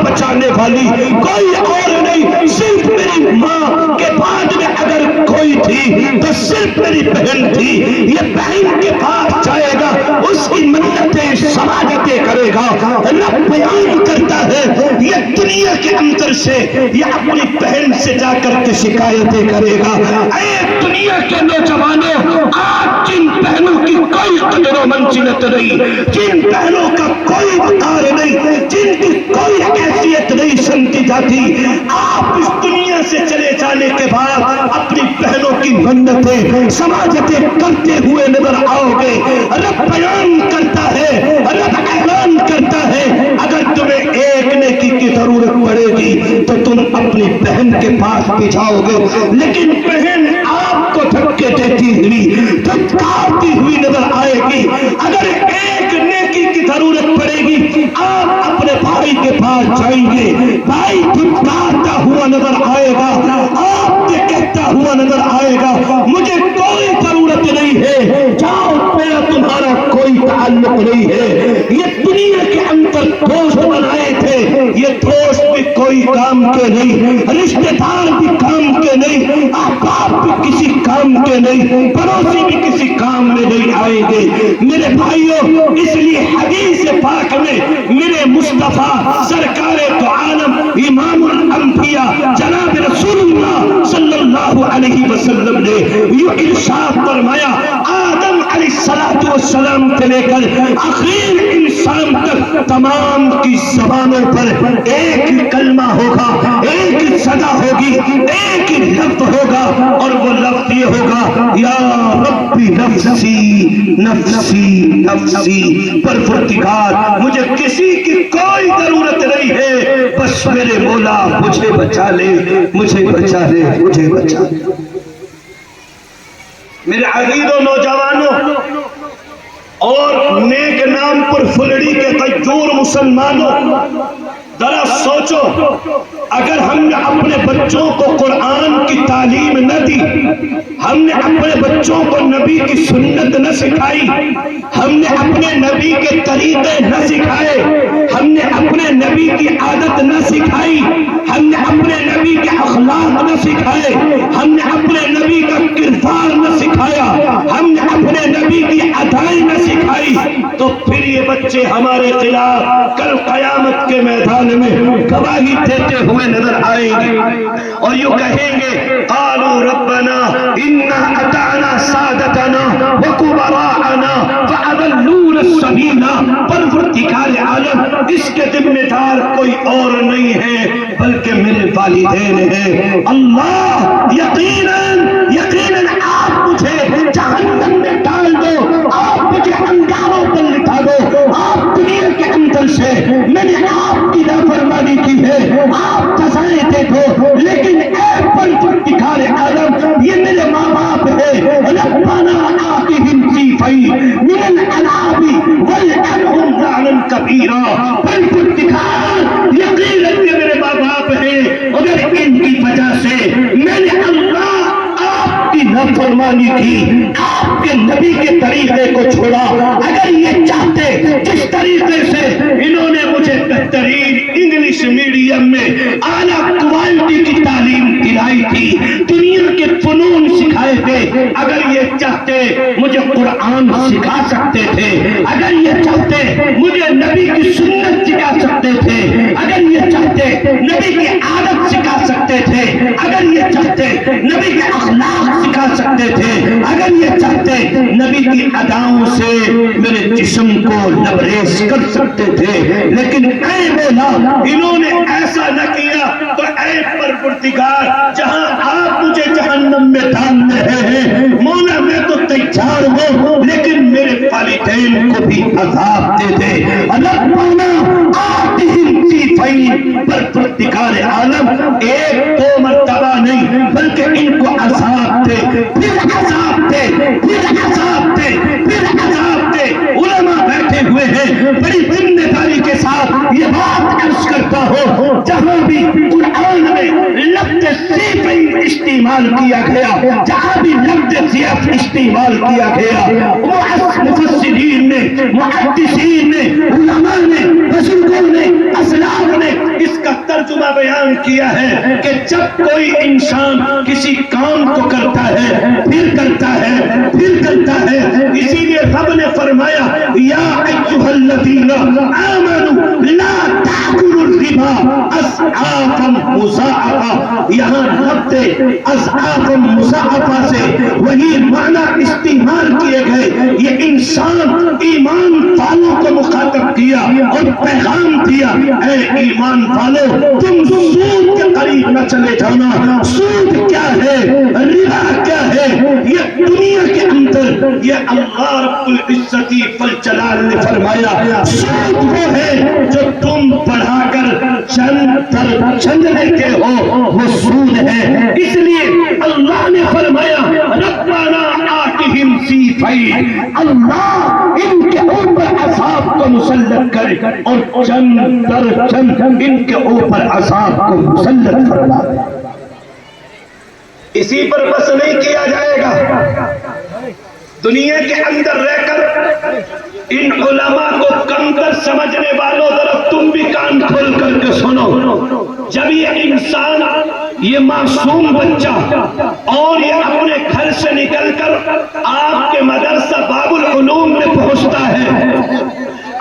بچانے والی کوئی اور نہیں، صرف میری ماں کے بعد میں اگر کوئی تھی تو صرف میری بہن تھی۔ یہ بہن کے پاس جائے گا، اس کی منتیں سماجتیں کرے گا۔ رب بیان کرتا ہے یہ دنیا کے اندر سے یہ اپنی بہن سے جا کر کے شکایتیں کرے گا۔ اے دنیا کے نوجوانوں، آج جن بہنوں کی کوئی قدر و منزلت نہیں، جن بہنوں کا کوئی وقار نہیں، جن کی کوئی حیثیت نہیں سمجھی جاتی، آپ اس دنیا سے چلے جانے کے بعد اپنی بہنوں کی منتیں سماجتیں کرتے ہوئے نظر آؤ گے۔ رب بیان کرتا ہے، رب اعلان کرتا ہے، اگر تمہیں ایک نیکی کی ضرورت پڑے گی تو تم اپنی بہن کے پاس بھی جاؤ گے، لیکن بہن آپ کو دھکے دیتی ہوئی، دھکارتی ہوئی نظر آئے گی۔ اگر ایک نیکی کی ضرورت پڑے گی آپ اپنے بھائی کے پاس جائیں گے، بھائی دھکارتا ہوا نظر آئے گا، آپ سے کہتا ہوا نظر آئے گا مجھے کوئی ضرورت نہیں ہے، جاؤ میرا تمہارا کوئی تعلق نہیں ہے۔ یہ دنیا کے اندر دوست بنائے تھے، یہ دوست بھی کوئی کام کے نہیں، رشتہ دار بھی کام کے نہیں، احباب بھی کسی کام کے نہیں، پڑوسی بھی کسی کام میں نہیں آئیں گے۔ میرے بھائیوں، اس لیے حدیث پاک میں میرے مصطفیٰ سرکار تو عالم امام الانبیاء جناب رسول اللہ صلی اللہ علیہ وسلم نے یہ ارشاد فرمایا، آدم علیہ السلام سے لے کر آخر انسان تک تمام کی زبانوں پر ایک ہی کلمہ ہوگا، ایک ہی صدا ہوگی، ایک ہی لفظ ہوگا، اور وہ لفظ یہ ہوگا، یا ربی نفسی نفسی نفسی، پروردگار مجھے کسی کی کوئی ضرورت نہیں ہے، بس میرے مولا مجھے بچا لے، مجھے بچا لے، مجھے بچا لے۔ میرے عزیزوں، نوجوانوں اور نیک نام پر فلڑی کے غیور مسلمانوں، ذرا سوچو، اگر ہم نے اپنے بچوں کو قرآن کی تعلیم نہ دی، ہم نے اپنے بچوں کو نبی کی سنت نہ سکھائی، ہم نے اپنے نبی کے طریقے نہ سکھائے، ہم نے اپنے نبی کی عادت نہ سکھائی، ہم نے اپنے نبی کے اخلاق نہ سکھائے، ہم نے اپنے نبی کا کردار نہ سکھایا، ہم نے اپنے نبی کی ادائیں نہ سکھائی، تو پھر یہ بچے ہمارے خلاف کل قیامت کے میدان میں گواہی دیتے ہوئے نظر آئیں گے، اور یوں کہیں گے، قالوا ربنا انا اطعنا سادتنا وکبراءنا فاضلونا السبیل۔ پروردگار عالم، اس کے ذمہ دار کوئی اور نہیں ہے بلکہ میرے والدین ہیں۔ اللہ، یقیناً آپ مجھے جہنم میں ڈال دو، آپ مجھے انگاروں پر لٹا دو، آپ دنیا کے اندر سے میں نے آپ کی نافرمانی کی ہے، آپ سزائیں دے دو، لیکن اے پروردگار عالم، یہ میرے ماں باپ ہے، ربنا آتہم ضعفین من العذاب والعنہم لعنا کبیرا۔ پروردگار، یقیناً یہ میرے ماں باپ ہیں، اگر ان کی وجہ سے میں نے اللہ آپ کی نافرمانی کی، آپ کے نبی کے طریقے کو چھوڑا، اگر یہ چاہتے جس طریقے سے انہوں نے مجھے بہترین انگلش میڈیم میں اعلیٰ کوالٹی کی تعلیم دلائی تھی، دنیا کے فنون سکھائے تھے، اگر یہ چاہتے مجھے قرآن سکھا سکتے تھے، اگر یہ چاہتے مجھے نبی کی سنت سکھا سکتے تھے، اگر یہ چاہتے نبی کی عادت سکھا سکتے تھے، اگر یہ چاہتے نبی کے اخلاق سکھا سکتے تھے، اگر یہ چاہتے نبی کی اداؤں سے میرے جسم کو لبریز کر سکتے تھے، لیکن اے مولا انہوں نے ایسا نہ کیا، تو اے پروردگار جہاں آپ مجھے جہنم میں ڈال رہے ہیں مولا میں تو تیار ہوں، لیکن میرے والدین کو بھی عذاب دے دے۔ ربنا آتہم ضعفین، پروردگار عالم ایک دو مرتبہ نہیں بلکہ ان کو عذاب دے، پھر عذاب دے، پھر عذاب دے، پھر عذاب دے۔ علماء بیٹھے ہوئے ہیں، بڑی ذمہ داری کے ساتھ یہ بات عرض کرتا ہوں، جہاں بھی قرآن میں لفظ ضعفین استعمال کیا گیا، جہاں بھی لفظ ضعف استعمال کیا گیا، مفسرین نے، محدثین نے، علماء نے، بزرگوں نے، اسلاف نے اس کا مسئلہ بیان کیا ہے کہ جب کوئی انسان کسی کام کو کرتا ہے پھر کرتا ہے پھر کرتا ہے، اسی لیے رب نے فرمایا یا ایھا الذین آمنوا لا تأکلوا الربا اضعافا مضاعفا، یہاں لفظ اضعافا مضاعفا سے وہی معنی استعمال کیے گئے۔ یہ انسان ایمان والوں کو مخاطب کیا اور پیغام دیا، اے ایمان والو تم سود کے قریب نہ چلے جانا۔ سود کیا ہے؟ ربا کیا ہے؟ یہ دنیا کے اندر یہ اللہ رب العزت والجلال نے فرمایا سود وہ ہے جو تم بڑھا کر چند در چند لیتے ہو، وہ سود ہے۔ اس لیے اللہ نے فرمایا ربنا آتہم ضعفین، اللہ ان کے اوپر عذاب کو مسلط کرے اور چند در چند ان کے اوپر عذاب کو مسلط فرما دے۔ اسی پر بس نہیں کیا جائے گا، دنیا کے اندر رہ کر ان علماء کو کمتر سمجھنے والوں ذرا تم بھی کان کھول کر کے سنو۔ جب یہ انسان یہ معصوم بچہ اور یہ اپنے گھر سے نکل کر آپ کے مدرسہ باب العلوم میں پہنچتا ہے،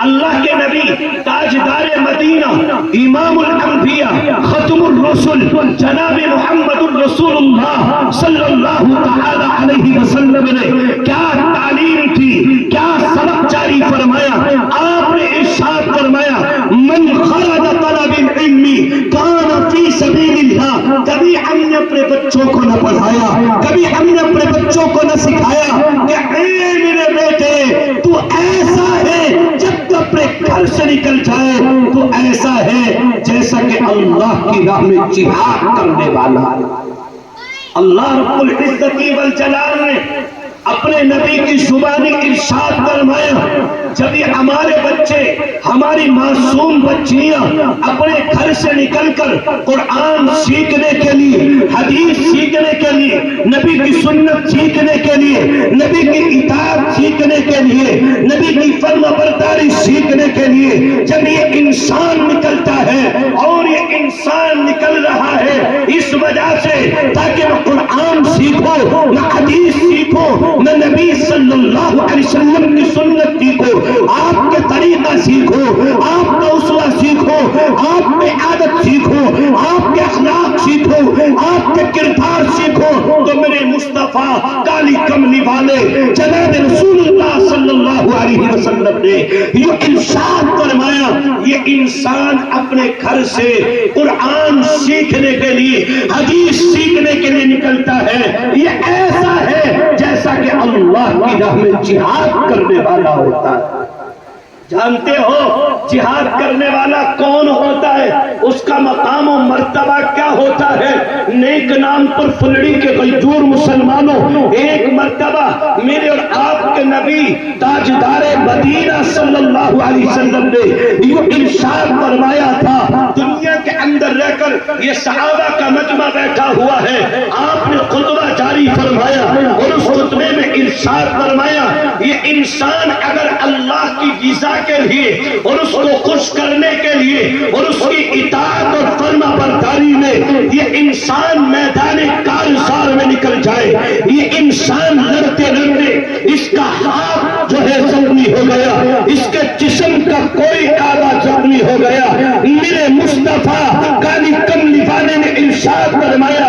اللہ کے نبی تاجدار مدینہ امام الانبیاء ختم الرسل جناب محمد الرسول اللہ صلی اللہ تعالی علیہ وسلم نے کیا تعلیم تھی، کیا سبق جاری فرمایا؟ آپ نے ارشاد فرمایا من خرج طلب العلم کان فی سبیل اللہ۔ کبھی ہم نے اپنے بچوں کو نہ پڑھایا، کبھی ہم نے اپنے بچوں کو نہ سکھایا کہ اے میرے بیٹے تو ایسا ہے جب تو اپنے گھر سے نکل جائے تو ایسا ہے جیسا کہ اللہ کی راہ میں جہاد کرنے والا۔ اللہ رب العزت والجلال نے اپنے نبی کی زبانی ارشاد فرمایا جب یہ ہمارے بچے ہماری معصوم بچیاں اپنے گھر سے نکل کر قرآن سیکھنے کے لیے، حدیث سیکھنے کے لیے، نبی کی سنت سیکھنے کے لیے، نبی کی اطاعت سیکھنے کے لیے، نبی کی فرما برداری سیکھنے کے لیے جب یہ انسان نکلتا ہے اور یہ انسان نکل رہا ہے اس وجہ سے تاکہ میں قرآن سیکھوں، میں حدیث سیکھوں، میں نبی صلی اللہ علیہ وسلم کی سنت سیکھو، آپ کے طریقہ سیکھو، آپ کا اسوہ سیکھو، آپ کے عادت سیکھو، آپ کے اخلاق سیکھو، آپ کے کردار سیکھو، تو میرے مصطفیٰ کالی کملی والے جناب رسول اللہ صلی اللہ علیہ وسلم نے یہ ارشاد فرمایا یہ انسان اپنے گھر سے قرآن سیکھنے کے لیے، حدیث سیکھنے کے لیے نکلتا ہے، یہ ایسا ہے جیسا کہ اللہ کی راہ میں جہاد کرنے والا ہوتا ہے۔ جانتے ہو جہاد کرنے والا کون ہوتا ہے، اس کا مقام و مرتبہ کیا ہوتا ہے؟ نیک نام پر فلڑی کے غیور مسلمانوں، ایک مرتبہ میرے اور آپ کے نبی تاجدار مدینہ صلی اللہ علیہ وسلم نے یہ ارشاد فرمایا تھا، دنیا کے اندر رہ کر یہ صحابہ کا مجمع بیٹھا ہوا ہے، آپ نے خطبہ جاری فرمایا اور اس خطبے میں ارشاد فرمایا یہ انسان اگر اللہ کی رضا کے لیے اور اس کو خوش کرنے کے لیے اور اس کی اطاعت اور فرما برداری میں یہ انسان میدان کارزار میں نکل جائے، یہ انسان لڑتے لڑتے اس کا ہاتھ جو ہے زخمی ہو گیا، اس کے جسم کا کوئی آلہ زخمی ہو گیا، میرے مصطفیٰ کالی کملی والے نے ارشاد فرمایا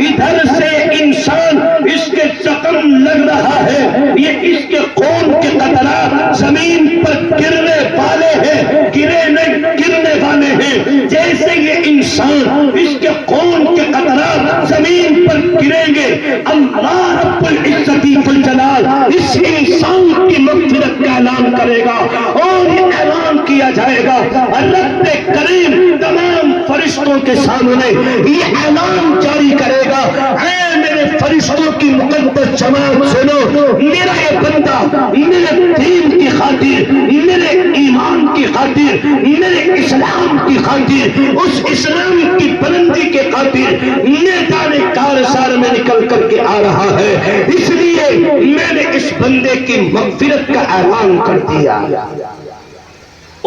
ادھر سے انسان اس کے زخم لگ رہا ہے، یہ اس کے خون کے قطرات زمین پر گرنے والے ہیں، گرنے والے ہیں، جیسے یہ انسان اس کے خون کے قطرات زمین پر گریں گے اللہ رب العزت والجلال اس انسان کی مغفرت کا اعلان کرے گا اور یہ اعلان کیا جائے گا رب کریم تمام فرشتوں کے سامنے یہ اعلان جاری کرے گا اے میرے فرشتوں کی مقدس جماعت سنو، میرا یہ بندہ میرے دین کی خاطر، میرے ایمان کی خاطر، میرے اسلام کی خاطر، اس اسلام کی بلندی کے خاطر میدان کارزار میں نکل کر کے آ رہا ہے، اس لیے میں نے اس بندے کی مغفرت کا اعلان کر دیا،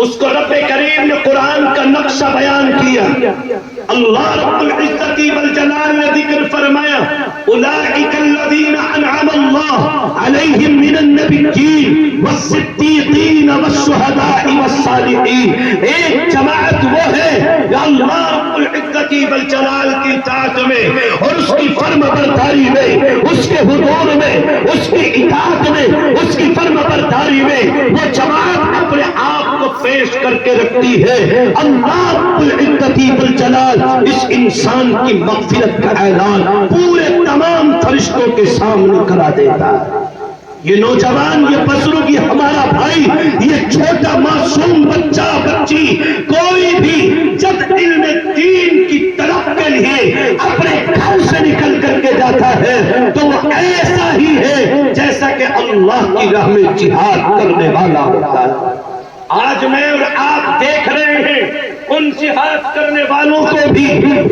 اس کو رب کریم نے قرآن کا نقشہ بیان کیا. اللہ رب العزت والجلال نے ذکر فرمایا اولئک الذین انعم اللہ علیہم من النبیین والصدیقین والشہداء والصالحین. ایک جماعت وہ ہے جو اللہ رب العزت والجلال کی اطاعت میں اور اس کی فرم برداری میں، اس کے حضور میں، اس کی اطاعت میں، اس کی فرم برداری میں وہ جماعت اپنے آپ کو پیش کر کے رکھتی ہے. اللہ رب العزت والجلال اس انسان کی مغفرت کا اعلان پورے تمام فرشتوں کے سامنے کرا دیتا ہے. یہ نوجوان، یہ بزرگ، یہ ہمارا بھائی، یہ چھوٹا معصوم بچہ بچی، کوئی بھی جب علم دین کی طرف کے لیے اپنے گھر سے نکل کر کے جاتا ہے تو وہ ایسا ہی ہے جیسا کہ اللہ کی راہ میں جہاد کرنے والا ہوتا ہے. آج میں اور آپ دیکھ رہے ہیں ان جہاد کرنے والوں کو بھی،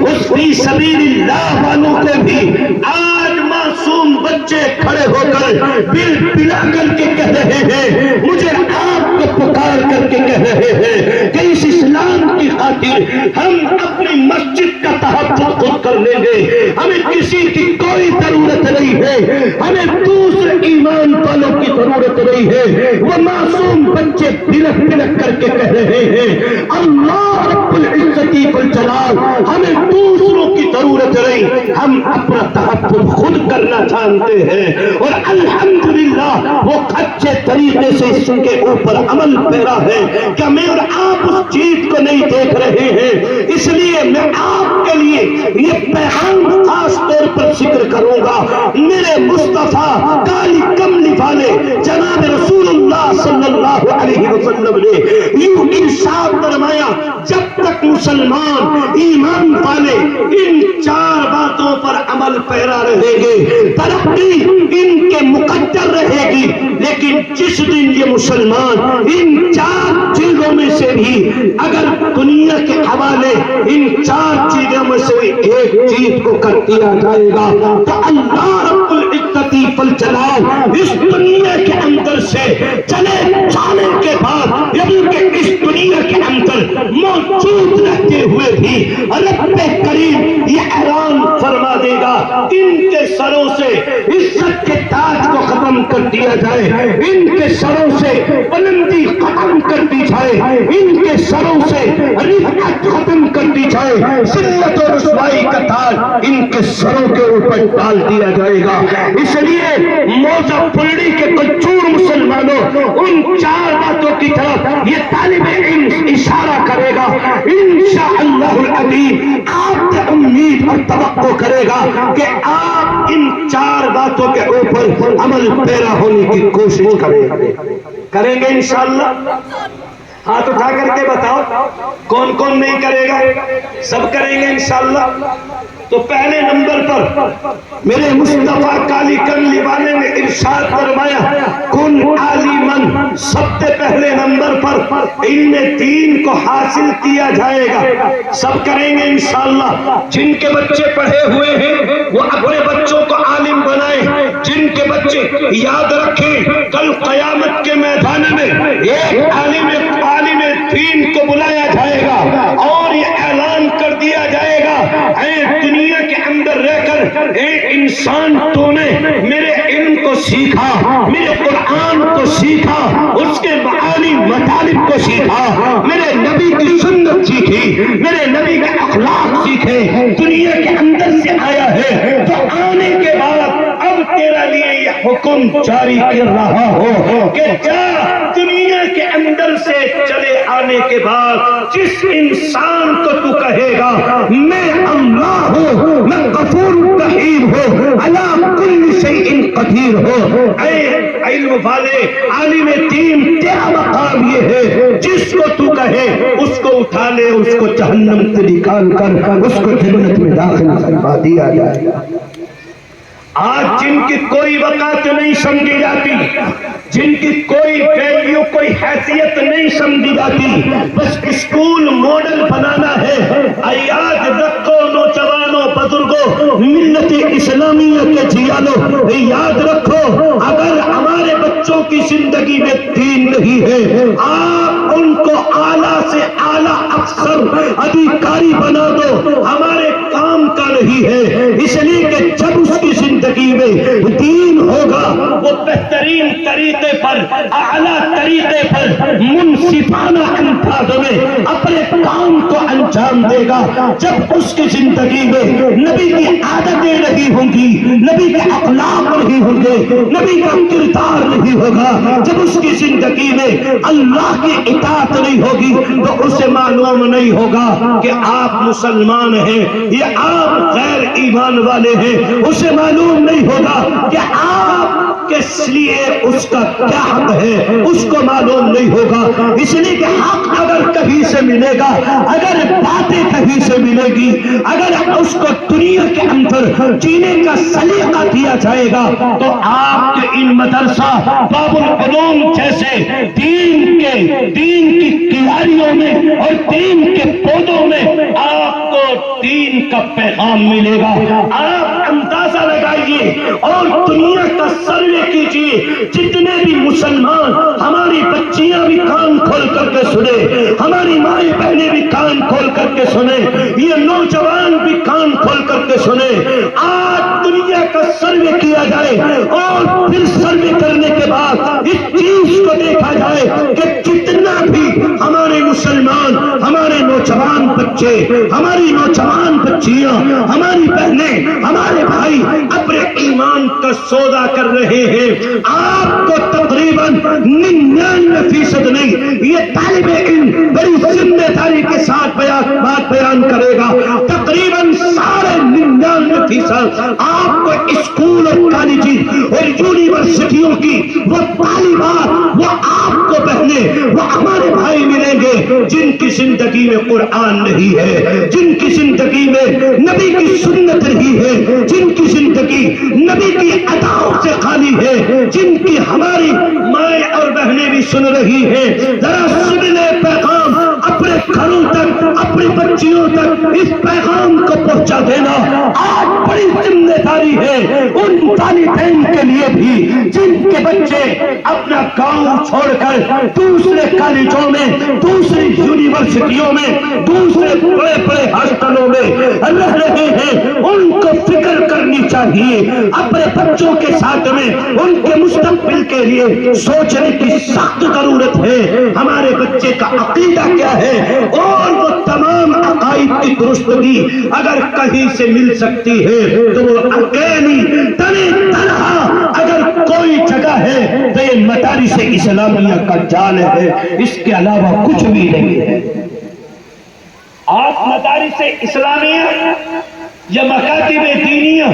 اس فی سبیل اللہ والوں کو بھی آج معصوم بچے کھڑے ہو کر بل بلا کر کے کہہ رہے ہیں، مجھے آپ کو پکار کر کے کہہ رہے ہیں کہ اس اسلام کی خاطر ہم اپنی مسجد کا تحفظ خود کر لیں گے، ہمیں کسی کی کوئی ضرورت نہیں ہے، ہمیں دوسرے ایمان والوں کی ضرورت نہیں ہے. وہ معصوم بچے بلک بلک کر کے کہہ رہے ہیں اللہ رب العزت والجلال ہمیں دوسروں کی ضرورت نہیں، ہم اپنا تحفظ خود کرنا جانتے ہیں. اور الحمدللہ وہ اچھے طریقے سے اس کے اوپر عمل پیرا ہے. کیا میں اور آپ اس چیز کو نہیں دیکھ رہے ہیں؟ اس لیے میں آپ کے لیے یہ پیغام خاص طور پر ذکر کروں گا. میرے مصطفیٰ کالی کملی والے جناب رسول اللہ صلی اللہ علیہ وسلم نے یوں ارشاد فرمایا جب تک مسلمان ایمان والے ان چار باتوں پر عمل پیرا رہیں گے ترقی ان کے مقدر رہے گی. لیکن جس دن یہ مسلمان ان چار چیزوں میں سے بھی اگر دنیا کے حوالے ان چار چیزوں میں سے ایک چیز کو کر دیا جائے گا تو اللہ رب العزت والجلال اس دنیا کے اندر سے چلے جانے کے بعد اس دنیا کے اندر موجود رہتے ہوئے بھی رب کریم یہ اعلان فرما دے گا ان کے سروں سے عزت کے تاج کو ختم کر دیا جائے، ان کے سروں سے بلندی ختم کر دی جائے، ان کے سروں سے رفعت ختم کر دی جائے، ذلت و رسوائی کا تاج ان کے سروں کے اوپر ڈال دیا جائے گا. اس لیے موزہ پھلڑی کے کچور مسلمانوں ان چار باتوں کی طرف یہ طالب علم اشارہ کرے گا. انشاءاللہ العظیم آپ سے امید اور توقع کرے گا کہ آپ ان چار باتوں کے اوپر عمل پیرا ہونے کی کوشش کریں گے انشاءاللہ. ہاتھ اٹھا کر کے بتاؤ کون کون نہیں کرے گا؟ سب کریں گے انشاءاللہ. تو پہلے نمبر پر میرے مصطفیٰ کالی کملی والے نے ارشاد فرمایا کن عالماً. سب سے پہلے نمبر پر علم دین کو حاصل کیا جائے گا. سب کریں گے انشاءاللہ. جن کے بچے پڑھے ہوئے ہیں وہ اپنے بچوں کو عالم بنائیں. جن کے بچے یاد رکھیں کل قیامت کے میدان میں ایک عالم دین کو بلایا جائے گا اور یہ اعلان کر دیا جائے گا اے دنیا کے اندر رہ کر اے انسان تو نے میرے علم کو سیکھا، میرے قرآن کو سیکھا، اس کے معانی مطالب کو سیکھا، میرے نبی کی سنت سیکھی، میرے نبی کے اخلاق سیکھے، دنیا کے اندر سے آیا ہے تو آنے کے بعد اب تیرا لیے یہ حکم جاری کر رہا ہو کہ جا دنیا کے اندر سے چلے آنے کے بعد جس انسان کو تو کہے گا میں اللہ ہوں، میں غفور رحیم ہوں، علی کل شیء قدیر ہوں، اے علم والے عالم دین تیرا مقام یہ ہے جس کو تو کہے اس کو اٹھا لے، اس کو جہنم سے نکال کر اس کو جنت میں داخل کروا دیا جائے گا. آج جن کی کوئی وقت نہیں سمجھی جاتی، جن کی کوئی ویلیو کوئی حیثیت نہیں سمجھی جاتی، بس اسکول ماڈل بنانا ہے. یاد رکھو نوجوانوں بزرگوں ملت اسلامیہ کے جیانوں، یاد رکھو اگر ہمارے بچے بچوں کی زندگی میں دین نہیں ہے، آپ ان کو اعلیٰ سے اعلیٰ افسر ادھیکاری بنا دو، ہمارے کام کا نہیں ہے۔ اس لیے کہ جب اس کی زندگی میں دین ہوگا وہ بہترین طریقے پر، اعلیٰ طریقے پر، منصفانہ انداز میں اپنے کام کو انجام دے گا۔ جب اس کی زندگی میں نبی کی عادتیں نہیں ہوں گی، نبی کے اخلاق نہیں ہوں گے، نبی کا کردار نہیں ہوگا، جب اس کی زندگی میں اللہ کی اطاعت نہیں ہوگی تو اسے معلوم نہیں ہوگا کہ آپ مسلمان ہیں یا آپ غیر ایمان والے ہیں، اسے معلوم نہیں ہوگا کہ آپ کس لیے اس کا کیا حق ہے، اس کو معلوم نہیں ہوگا۔ اس لیے کہ حق اگر کہیں سے ملے گا، اگر باتیں کہیں سے ملے گی، اگر اس کو دنیا کے اندر جینے کا سلیقہ دیا جائے گا تو آپ کے ان مدرسہ باب العلوم جیسے دین کی کیاریوں میں اور دین کے پودوں میں آپ کو دین کا پیغام ملے گا۔ آپ اندازہ لگائیے اور دنیا کا سروے کیجیے، جتنے بھی مسلمان، ہماری بچیاں بھی کان کھول کر کے سنے، ہماری مائیں بہنیں بھی کان کھول کر کے سنے، یہ نوجوان بھی کان کھول کر کے سنے، آج دنیا کا سروے کیا جائے اور پھر سروے کرنے کے بعد اس چیز کو دیکھا جائے کہ جتنا بھی ہمارے مسلمان، ہمارے نوجوان بچے، ہماری نوجوان بچیاں، ہماری بہنیں، ہمارے بھائی اپنے ایمان کا سودا کر رہے ہیں، آپ کو تقریباً 99% نہیں، یہ طالب علم بڑی ذمہ داری کے ساتھ بات بیان کرے گا، تقریباً 99.99% آپ کو اسکول اور کالجز اور یونیورسٹیوں کی وہ طالبات، وہ آپ کو بہنیں، وہ ہمارے بھائی ملیں گے جن کی زندگی میں قرآن نہیں ہے، جن کی زندگی میں نبی کی سنت نہیں ہے، جن کی زندگی نبی کی اداؤں سے خالی ہے، جن کی ہماری مائیں اور بہنیں بھی سن رہی ہیں۔ ذرا سن لے پیغام، اپنے گھروں تک، اپنی بچیوں تک اس پیغام کو پہنچا دینا آج بڑی ذمہ داری ہے ان طالبین کے لیے بھی جن کے بچے اپنا گاؤں چھوڑ کر دوسرے کالجوں میں، دوسری یونیورسٹیوں میں، دوسرے بڑے بڑے ہاسٹلوں میں رہ رہے ہیں، ان کو فکر کرنی چاہیے، اپنے بچوں کے ساتھ میں ان کے مستقبل کے لیے سوچنے کی سخت ضرورت ہے۔ ہمارے بچے کا عقیدہ کیا ہے اور وہ تمام عقائد کی درستگی اگر کہیں سے مل سکتی ہے تو وہ اکیلی تنی تنہا اگر کوئی جگہ ہے تو یہ مدارس اسلامیہ کا جال ہے، اس کے علاوہ کچھ بھی نہیں ہے۔ آپ مدارس اسلامیہ یا مکاتب دینیہ